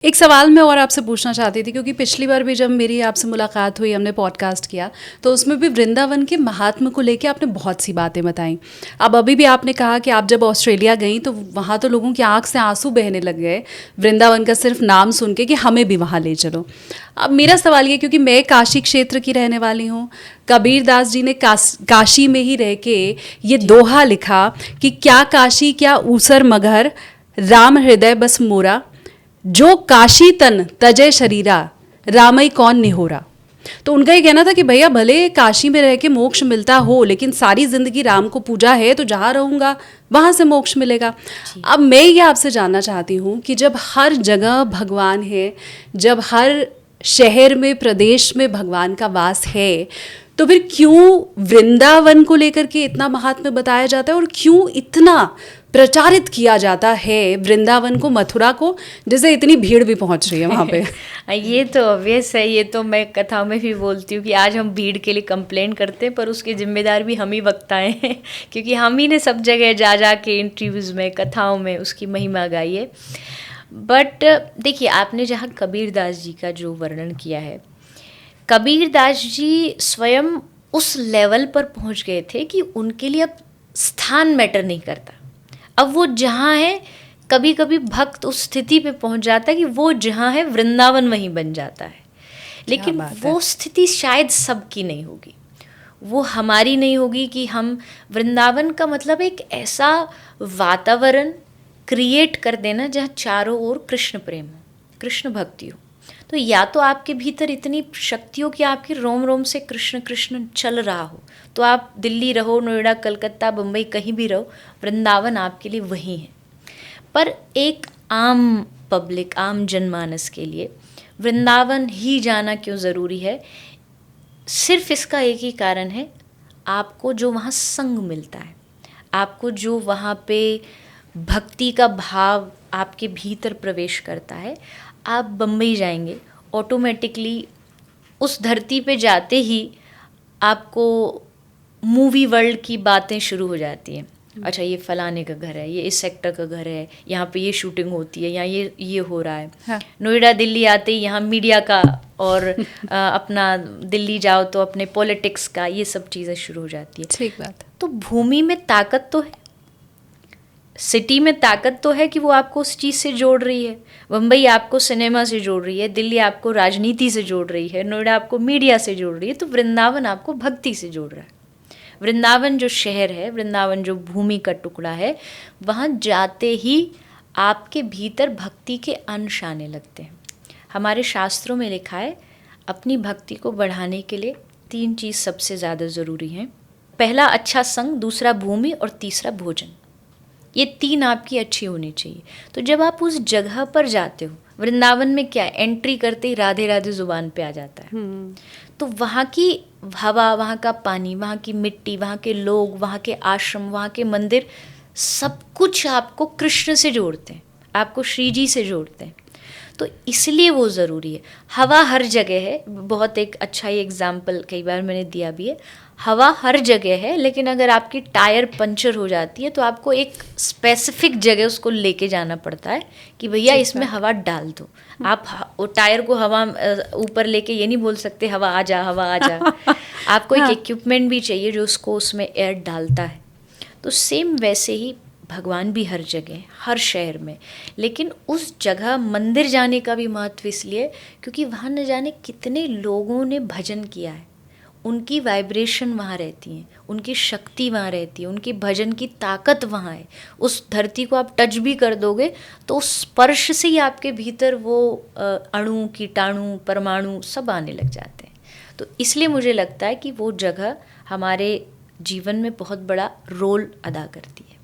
एक सवाल मैं और आपसे पूछना चाहती थी, क्योंकि पिछली बार भी जब मेरी आपसे मुलाकात हुई, हमने पॉडकास्ट किया, तो उसमें भी वृंदावन के महात्म को लेके आपने बहुत सी बातें बताई। अब अभी भी आपने कहा कि आप जब ऑस्ट्रेलिया गई तो वहाँ तो लोगों की आंख से आंसू बहने लग गए वृंदावन का सिर्फ नाम सुन के कि हमें भी वहाँ ले चलो। अब मेरा सवाल ये, क्योंकि मैं काशी क्षेत्र की रहने वाली हूँ, कबीर दास जी ने काशी में ही रह के ये दोहा लिखा कि क्या काशी क्या ऊसर मगहर, राम हृदय बस मोरा, जो काशी तन तजय शरीरा, रामई कौन निहोरा। तो उनका ये कहना था कि भैया भले काशी में रह के मोक्ष मिलता हो, लेकिन सारी जिंदगी राम को पूजा है तो जहाँ रहूँगा वहाँ से मोक्ष मिलेगा। अब मैं ये आपसे जानना चाहती हूँ कि जब हर जगह भगवान है, जब हर शहर में प्रदेश में भगवान का वास है, तो फिर क्यों वृंदावन को लेकर के इतना महात्म्य बताया जाता है और क्यों इतना प्रचारित किया जाता है वृंदावन को, मथुरा को, जिससे इतनी भीड़ भी पहुंच रही है वहाँ पे। ये तो ऑब्वियस है, ये तो मैं कथाओं में भी बोलती हूँ कि आज हम भीड़ के लिए कंप्लेंट करते हैं, पर उसके जिम्मेदार भी हम ही वक्ता हैं क्योंकि हम ही ने सब जगह जा जा के इंटरव्यूज़ में, कथाओं में उसकी महिमा गाई है। बट देखिए, आपने जहाँ कबीर दास जी का जो वर्णन किया है, कबीर दास जी स्वयं उस लेवल पर पहुँच गए थे कि उनके लिए अब स्थान मैटर नहीं करता। अब वो जहाँ है, कभी कभी भक्त उस स्थिति पे पहुंच जाता है कि वो जहाँ है वृंदावन वहीं बन जाता है। लेकिन वो स्थिति शायद सबकी नहीं होगी, वो हमारी नहीं होगी कि हम वृंदावन का मतलब एक ऐसा वातावरण क्रिएट कर देना जहाँ चारों ओर कृष्ण प्रेम हो, कृष्ण भक्ति हो। तो या तो आपके भीतर इतनी शक्ति हो कि आपके रोम रोम से कृष्ण कृष्ण चल रहा हो, तो आप दिल्ली रहो, नोएडा, कलकत्ता, बम्बई, कहीं भी रहो, वृंदावन आपके लिए वही है। पर एक आम पब्लिक, आम जनमानस के लिए वृंदावन ही जाना क्यों ज़रूरी है? सिर्फ इसका एक ही कारण है, आपको जो वहाँ संग मिलता है, आपको जो वहाँ पे भक्ति का भाव आपके भीतर प्रवेश करता है। आप बम्बई जाएंगे, ऑटोमेटिकली उस धरती पे जाते ही आपको मूवी वर्ल्ड की बातें शुरू हो जाती हैं। अच्छा, ये फलाने का घर है, ये इस सेक्टर का घर है, यहाँ पे ये शूटिंग होती है, यहाँ ये हो रहा है। हाँ। नोएडा, दिल्ली आते ही यहाँ मीडिया का और अपना दिल्ली जाओ तो अपने पॉलिटिक्स का, ये सब चीज़ें शुरू हो जाती है। ठीक बात। तो भूमि में ताकत तो है, सिटी में ताकत तो है कि वो आपको उस चीज़ से जोड़ रही है। बम्बई आपको सिनेमा से जोड़ रही है, दिल्ली आपको राजनीति से जोड़ रही है, नोएडा आपको मीडिया से जोड़ रही है, तो वृंदावन आपको भक्ति से जोड़ रहा है। वृंदावन जो शहर है, वृंदावन जो भूमि का टुकड़ा है, वहाँ जाते ही आपके भीतर भक्ति के अंश आने लगते हैं। हमारे शास्त्रों में लिखा है, अपनी भक्ति को बढ़ाने के लिए 3 चीज़ सबसे ज़्यादा ज़रूरी हैं। पहला अच्छा संग, दूसरा भूमि और तीसरा भोजन। ये 3 आपकी अच्छी होनी चाहिए। तो जब आप उस जगह पर जाते हो, वृंदावन में क्या है, एंट्री करते ही राधे राधे ज़ुबान पे आ जाता है। तो वहाँ की हवा, वहाँ का पानी, वहाँ की मिट्टी, वहाँ के लोग, वहाँ के आश्रम, वहाँ के मंदिर, सब कुछ आपको कृष्ण से जोड़ते हैं, आपको श्री जी से जोड़ते हैं। तो इसलिए वो ज़रूरी है। हवा हर जगह है, बहुत एक अच्छा ही एग्जाम्पल कई बार मैंने दिया भी है। हवा हर जगह है, लेकिन अगर आपकी टायर पंचर हो जाती है तो आपको एक स्पेसिफिक जगह उसको लेके जाना पड़ता है कि भैया इसमें हवा डाल दो। आप वो टायर को हवा ऊपर लेके ये नहीं बोल सकते हवा आ जा, हवा आ जा। आपको एक इक्विपमेंट भी चाहिए जो उसको उसमें एयर डालता है। तो सेम वैसे ही भगवान भी हर जगह, हर शहर में। लेकिन उस जगह मंदिर जाने का भी महत्व इसलिए क्योंकि वहाँ न जाने कितने लोगों ने भजन किया है, उनकी वाइब्रेशन वहाँ रहती है, उनकी शक्ति वहाँ रहती है, उनकी भजन की ताकत वहाँ है। उस धरती को आप टच भी कर दोगे तो उस स्पर्श से ही आपके भीतर वो अणु, कीटाणु, परमाणु सब आने लग जाते हैं। तो इसलिए मुझे लगता है कि वो जगह हमारे जीवन में बहुत बड़ा रोल अदा करती है।